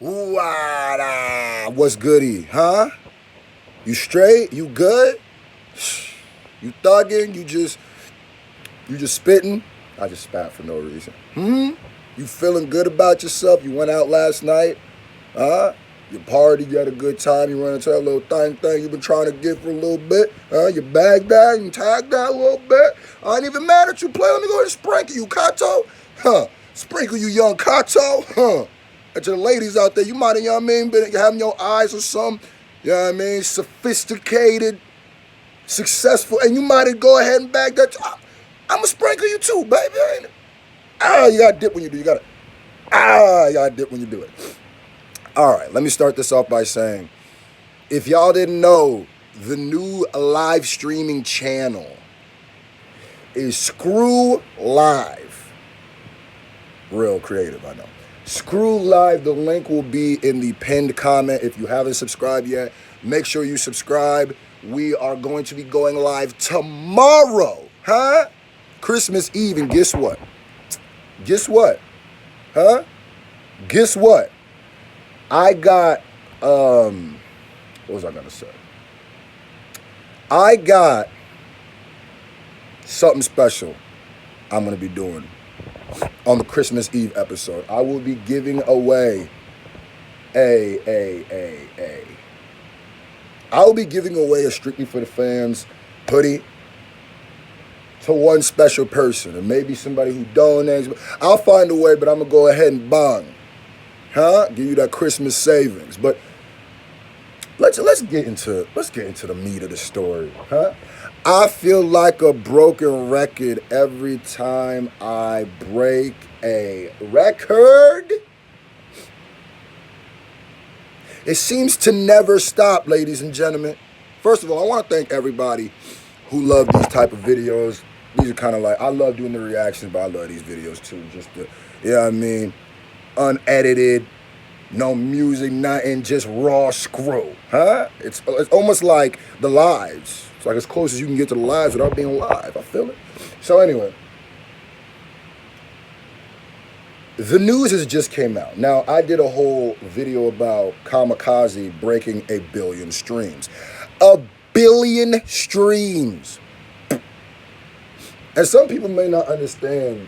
Wada. What's goody, huh? You straight? You good? You thugging? You just spitting? I just spat for no reason. You feeling good about yourself? You went out last night? Huh? You party, you had a good time, you run into that little thing you've been trying to get for a little bit. You bagged that, you tagged that a little bit. I ain't even mad at you, play. Let me go ahead and sprinkle you, Kato. Sprinkle you, young Kato. And to the ladies out there, you might have, you know what I mean, been having your eyes or something, you know what I mean, sophisticated, successful, and you might have go ahead and bag that. I'm going to sprinkle you too, baby. Ain't it? You got to dip when you do. You got to dip when you do it. All right, let me start this off by saying, if y'all didn't know, the new live streaming channel is Scru Live. Real creative, I know. Scru Live, the link will be in the pinned comment. If you haven't subscribed yet, make sure you subscribe. We are going to be going live tomorrow, Christmas Eve, and guess what? Guess what? Guess what? I got, what was I going to say? I got something special I'm going to be doing on the Christmas Eve episode. I will be giving away I will be giving away a Strictly for the Fans hoodie to one special person, or maybe somebody who donates. I'll find a way, but I'm going to go ahead and bang. Give you that Christmas savings. But let's get into the meat of the story, I feel like a broken record every time I break a record. It seems to never stop, ladies and gentlemen. First of all, I want to thank everybody who love these type of videos. These are kind of like, I love doing the reactions, but I love these videos too. Just the, you know what I mean? Unedited, no music, nothing, just raw screw, It's almost like the lives. It's like as close as you can get to the lives without being live. I feel it. So anyway, the news has just came out. Now, I did a whole video about Kamikaze breaking 1 billion streams. 1 billion streams. And some people may not understand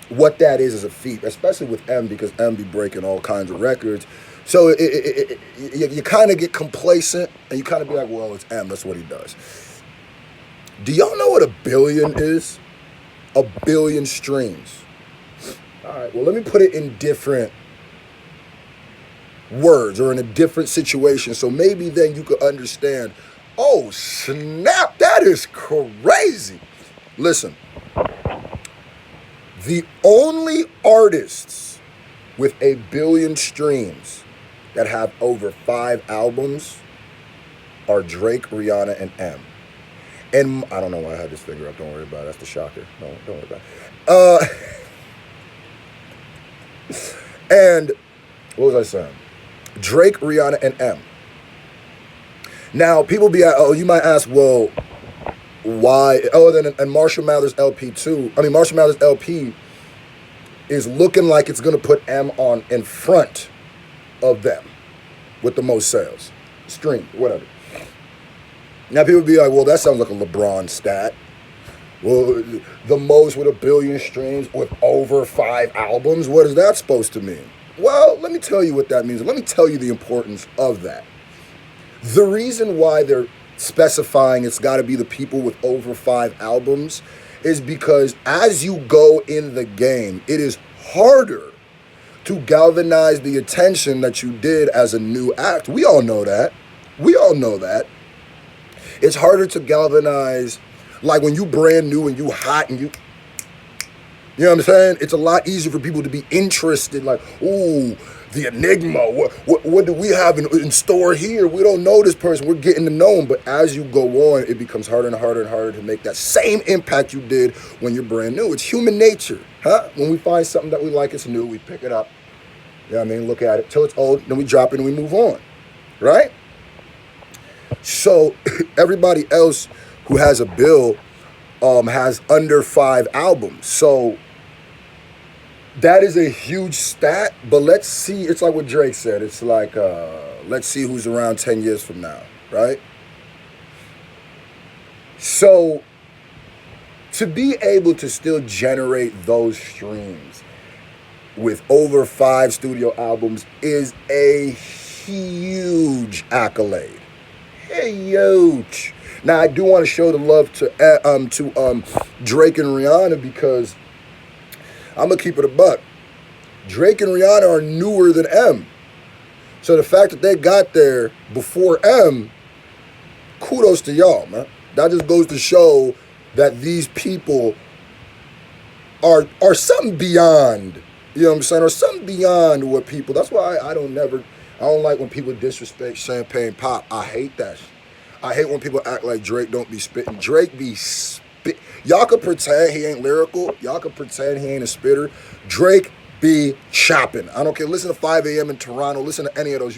what that is as a feat, especially with M, because M be breaking all kinds of records. So you kind of get complacent, and you kind of be like, well, it's M, that's what he does. Do y'all know what 1 billion is? 1 billion streams. All right, well, let me put it in different words or in a different situation, so maybe then you could understand, oh, snap, that is crazy. Listen. The only artists with 1 billion streams that have over 5 albums are Drake, Rihanna, and M. And I don't know why I had this finger up. Don't worry about it. That's the shocker. No, don't worry about it. And what was I saying? Drake, Rihanna, and M. Now, people be like, oh, you might ask, well, why? Oh, then and Marshall Mathers LP too. I mean, Marshall Mathers LP is looking like it's gonna put M on in front of them with the most sales, stream, whatever. Now people be like, well, that sounds like a LeBron stat. Well, the most with 1 billion streams with over 5 albums. What is that supposed to mean? Well, let me tell you what that means. Let me tell you the importance of that. The reason why they're specifying it's got to be the people with over 5 albums is because as you go in the game, it is harder to galvanize the attention that you did as a new act. We all know that. It's harder to galvanize, like when you brand new and you hot and you know what I'm saying? It's a lot easier for people to be interested, like, ooh, the enigma, what do we have in store here? We don't know this person, we're getting to know him. But as you go on, it becomes harder and harder and harder to make that same impact you did when you're brand new. It's human nature, When we find something that we like, it's new, we pick it up, you know what I mean, look at it till it's old, then we drop it and we move on, right? So everybody else who has a bill has under 5 albums. So That is a huge stat, but let's see. It's like what Drake said. It's like, let's see who's around 10 years from now, right? So, to be able to still generate those streams with over 5 studio albums is a huge accolade. Huge. Now, I do want to show the love to Drake and Rihanna because I'm gonna keep it a buck. Drake and Rihanna are newer than M. So the fact that they got there before M, kudos to y'all, man. That just goes to show that these people are something beyond, you know what I'm saying, or something beyond what people. That's why I don't like when people disrespect Champagne Pop. I hate that. I hate when people act like Drake don't be spitting. Drake be spit. Y'all could pretend he ain't lyrical. Y'all could pretend he ain't a spitter. Drake be chopping. I don't care. Listen to 5 a.m. in Toronto. Listen to any of those.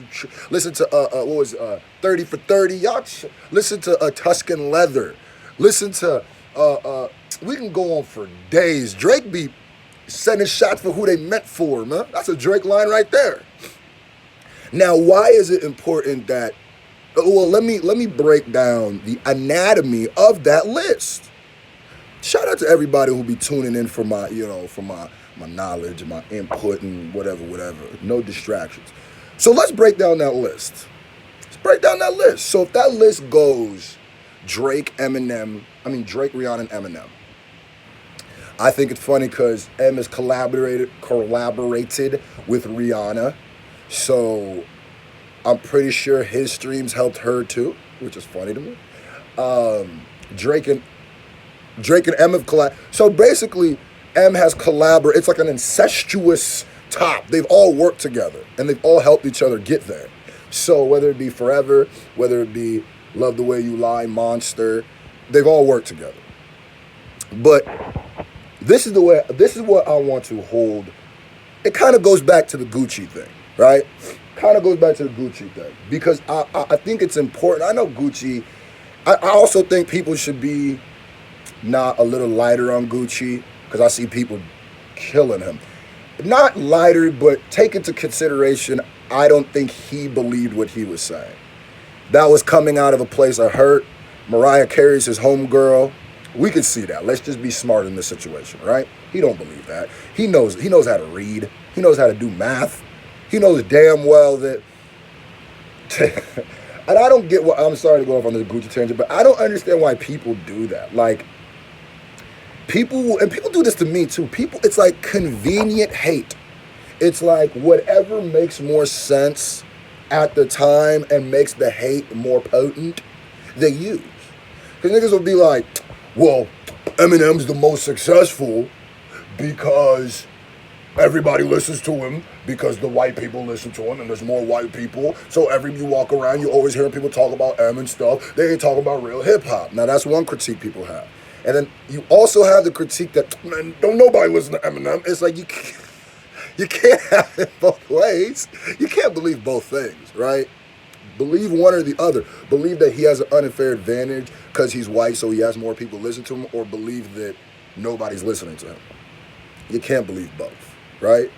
Listen to what was 30 for 30. Y'all listen to Tuscan Leather. Listen to we can go on for days. Drake be sending shots for who they meant for, man. That's a Drake line right there. Now, why is it important that? Well, let me break down the anatomy of that list. Shout out to everybody who be tuning in for my, for my knowledge, my input, and whatever. No distractions. So let's break down that list. So if that list goes Drake, Rihanna, and Eminem. I think it's funny because M has collaborated with Rihanna. So I'm pretty sure his streams helped her too, which is funny to me. Drake and M have collaborated. So basically, M has collaborated. It's like an incestuous top. They've all worked together and they've all helped each other get there. So whether it be Forever, whether it be Love the Way You Lie, Monster, they've all worked together. But this is what I want to hold. It kind of goes back to the Gucci thing, right? Because I think it's important. I know Gucci. I also think people should be not a little lighter on Gucci because I see people killing him. Not lighter, but take into consideration, I don't think he believed what he was saying. That was coming out of a place of hurt. Mariah Carey's his homegirl. We could see that. Let's just be smart in this situation, right? He don't believe that. He knows how to read. He knows how to do math. He knows damn well that, and I don't get what, I'm sorry to go off on this Gucci tangent, but I don't understand why people do that. Like, people do this to me too. It's like convenient hate. It's like whatever makes more sense at the time and makes the hate more potent, they use. Because niggas will be like, well, Eminem's the most successful because everybody listens to him, because the white people listen to him and there's more white people. So you walk around, you always hear people talk about M and stuff. They ain't talking about real hip hop. Now that's one critique people have. And then you also have the critique that, man, don't nobody listen to Eminem. It's like you can't have it both ways. You can't believe both things, right? Believe one or the other. Believe that he has an unfair advantage because he's white, so he has more people listen to him, or believe that nobody's listening to him. You can't believe both, right?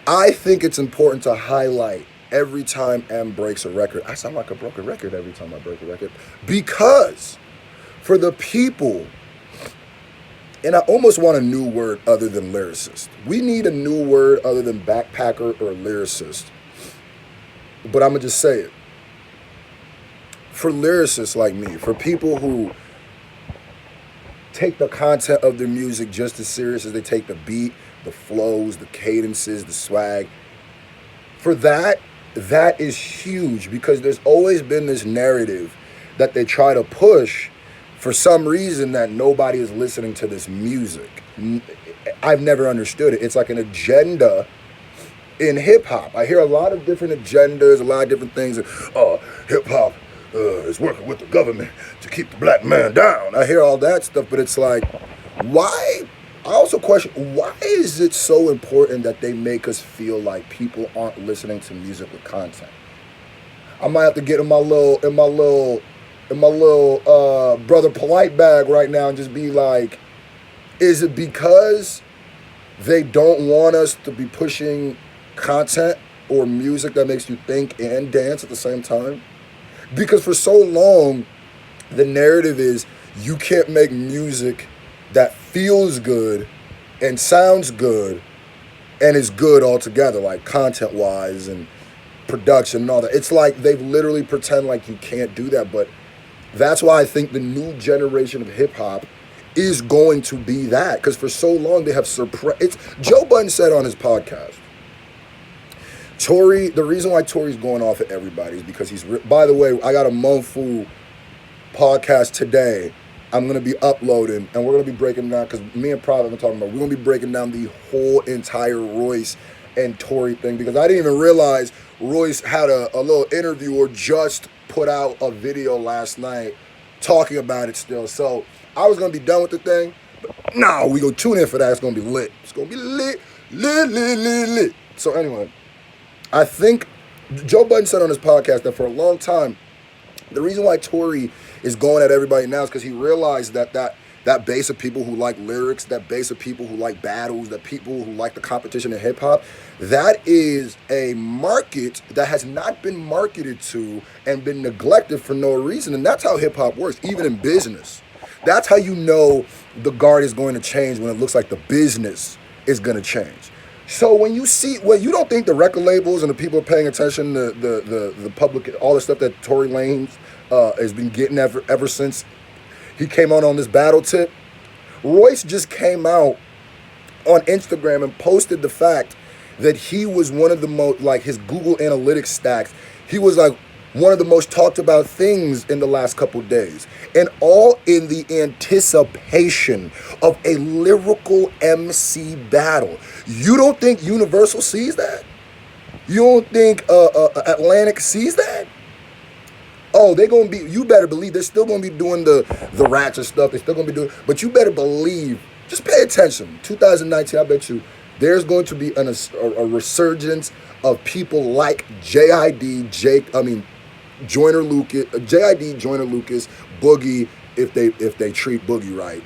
I think it's important to highlight every time M breaks a record. I sound like I broke a record every time I break a record. Because for the people, and I almost want a new word other than lyricist. We need a new word other than backpacker or lyricist. But I'm going to just say it. For lyricists like me, for people who take the content of their music just as serious as they take the beat, the flows, the cadences, the swag, for that is huge, because there's always been this narrative that they try to push for some reason that nobody is listening to this music. I've never understood it. It's like an agenda in hip-hop. I hear a lot of different agendas, a lot of different things. Hip-hop is working with the government to keep the black man down. I hear all that stuff, but it's like, why? I also question, why is it so important that they make us feel like people aren't listening to music with content? I might have to get in my little Brother Polite bag right now and just be like, is it because They don't want us to be pushing content or music that makes you think and dance at the same time. Because for so long, the narrative is you can't make music that feels good and sounds good and is good altogether, like content wise and production and all that. It's like they've literally pretend like you can't do that. But that's why I think the new generation of hip hop is going to be that. Because for so long they have suppressed. It's Joe Budden said on his podcast. The reason why Tory's going off at everybody is because by the way, I got a Monfu podcast today. I'm going to be uploading, and we're going to be breaking down, because me and Prov have been talking about, we're going to be breaking down the whole entire Royce and Tory thing, because I didn't even realize Royce had a little interview or just put out a video last night talking about it still. So I was going to be done with the thing, but no, we go tune in for that. It's going to be lit. It's going to be lit, lit, lit, lit, lit. So anyway, I think Joe Budden said on his podcast that for a long time, the reason why Tory is going at everybody now is because he realized that base of people who like lyrics, that base of people who like battles, that people who like the competition in hip hop, that is a market that has not been marketed to and been neglected for no reason. And that's how hip hop works, even in business. That's how you know the guard is going to change, when it looks like the business is going to change. So when you see, you don't think the record labels and the people paying attention, the public, all the stuff that Tory Lanez has been getting ever since he came on this battle tip. Royce just came out on Instagram and posted the fact that he was one of the most, like his Google Analytics stacks, he was like one of the most talked about things in the last couple of days. And all in the anticipation of a lyrical MC battle. You don't think Universal sees that? You don't think Atlantic sees that? Oh, they're going to be, you better believe they're still going to be doing the ratchet stuff. They're still going to be doing, but you better believe, just pay attention. 2019, I bet you, there's going to be a resurgence of people like JID, Joyner Lucas, JID, Joyner Lucas, Boogie, if they treat Boogie right.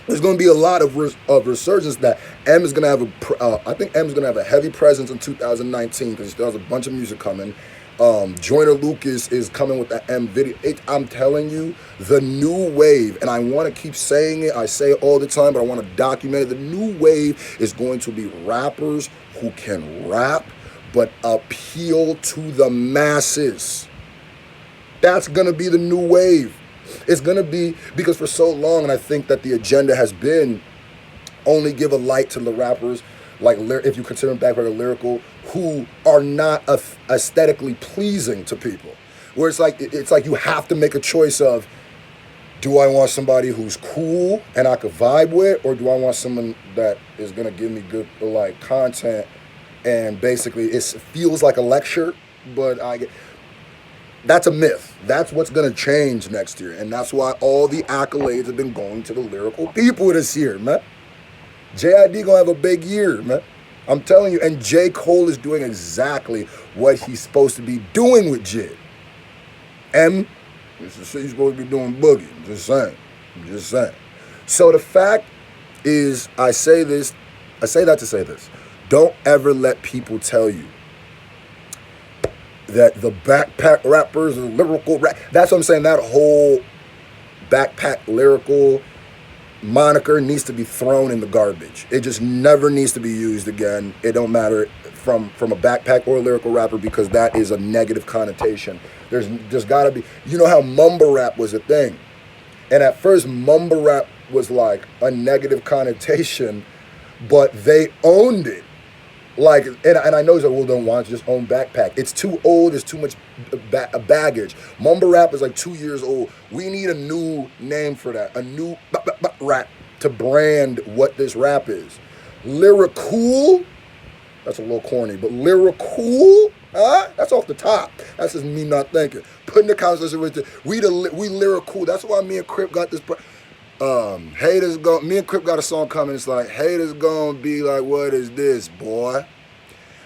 There's going to be a lot of resurgence that M is going to have I think M is going to have a heavy presence in 2019 because he still has a bunch of music coming. Joyner Lucas is coming with the M video. I'm telling you, the new wave, and I want to keep saying it. I say it all the time, but I want to document it. The new wave is going to be rappers who can rap but appeal to the masses. That's going to be the new wave. It's going to be, because for so long, and I think that the agenda has been only give a light to the rappers, like if you consider them back lyrical, who are not aesthetically pleasing to people. Where it's like you have to make a choice of, do I want somebody who's cool and I could vibe with, or do I want someone that is going to give me good like content, and basically it feels like a lecture, but that's a myth. That's what's going to change next year. And that's why all the accolades have been going to the lyrical people this year, man. JID going to have a big year, man. I'm telling you. And J. Cole is doing exactly what he's supposed to be doing with Jid. M, this is he's supposed to be doing Boogie. I'm just saying. So the fact is, I say that to say this. Don't ever let people tell you that the backpack rappers and lyrical rap, that's what I'm saying, that whole backpack lyrical moniker needs to be thrown in the garbage. It just never needs to be used again. It don't matter from a backpack or a lyrical rapper, because that is a negative connotation. There's gotta be, you know how mumble rap was a thing. And at first mumble rap was like a negative connotation, but they owned it. Like, and I know he's like, well, don't want to just own backpack. It's too old. It's too much baggage. Mumble rap is like 2 years old. We need a new name for that. A new rap to brand what this rap is. Lyrical, that's a little corny, but lyrical, huh? That's off the top. That's just me not thinking. Putting the conversation with we lyrical. That's why me and Crip got this. Me and Crip got a song coming. It's like, haters gonna be like, what is this, boy?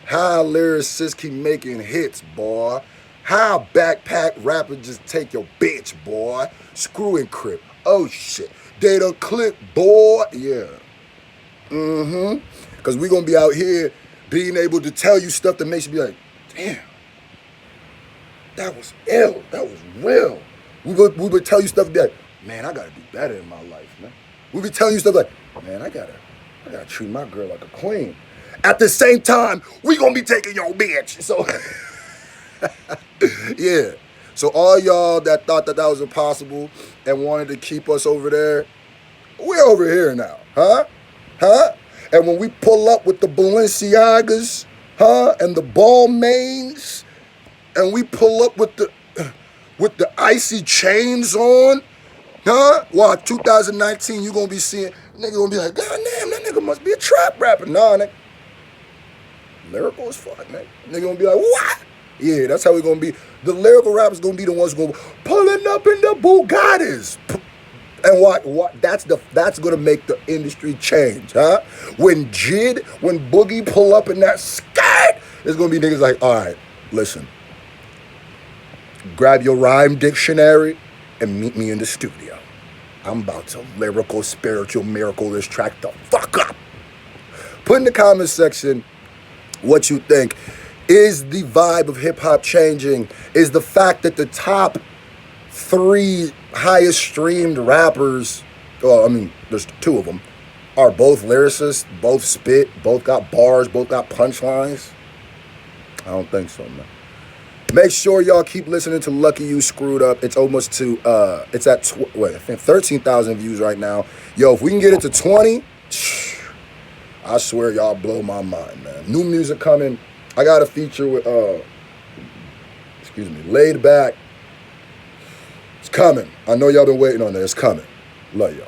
How lyricists keep making hits, boy? How backpack rapper just take your bitch, boy? Screw and Crip. Oh shit, they done click, boy. Yeah. Because we're going to be out here being able to tell you stuff that makes you be like, damn, that was ill. That was real. We would tell you stuff and be like, man, I got to do better in my life, man. We would tell you stuff like, man, I gotta treat my girl like a queen. At the same time, we going to be taking your bitch. So, yeah. So all y'all that thought that was impossible and wanted to keep us over there, we're over here now, huh? And when we pull up with the Balenciagas, and the Balmains, and we pull up with the icy chains on, Well, 2019, you gonna be seeing nigga gonna be like, God damn, that nigga must be a trap rapper. Nah, nigga, lyrical as fuck, nigga. Nigga gonna be like, what? Yeah, that's how we gonna be. The lyrical rappers gonna be the ones who gonna pulling up in the Bugattis. And what? That's gonna make the industry change, huh? When Boogie pull up in that skirt, it's gonna be niggas like, all right, listen, grab your rhyme dictionary and meet me in the studio. I'm about to lyrical, spiritual, miracle this track the fuck up. Put in the comment section what you think. Is the vibe of hip-hop changing? Is the fact that the top 3 highest streamed rappers, well, I mean, there's 2 of them, are both lyricists, both spit, both got bars, both got punchlines? I don't think so, man. Make sure y'all keep listening to Lucky You Screwed Up. It's almost to, it's at, I think 13,000 views right now. Yo, if we can get it to 20, I swear y'all blow my mind, man. New music coming. I got a feature with, Laid Back. It's coming. I know y'all been waiting on that. It's coming. Love y'all.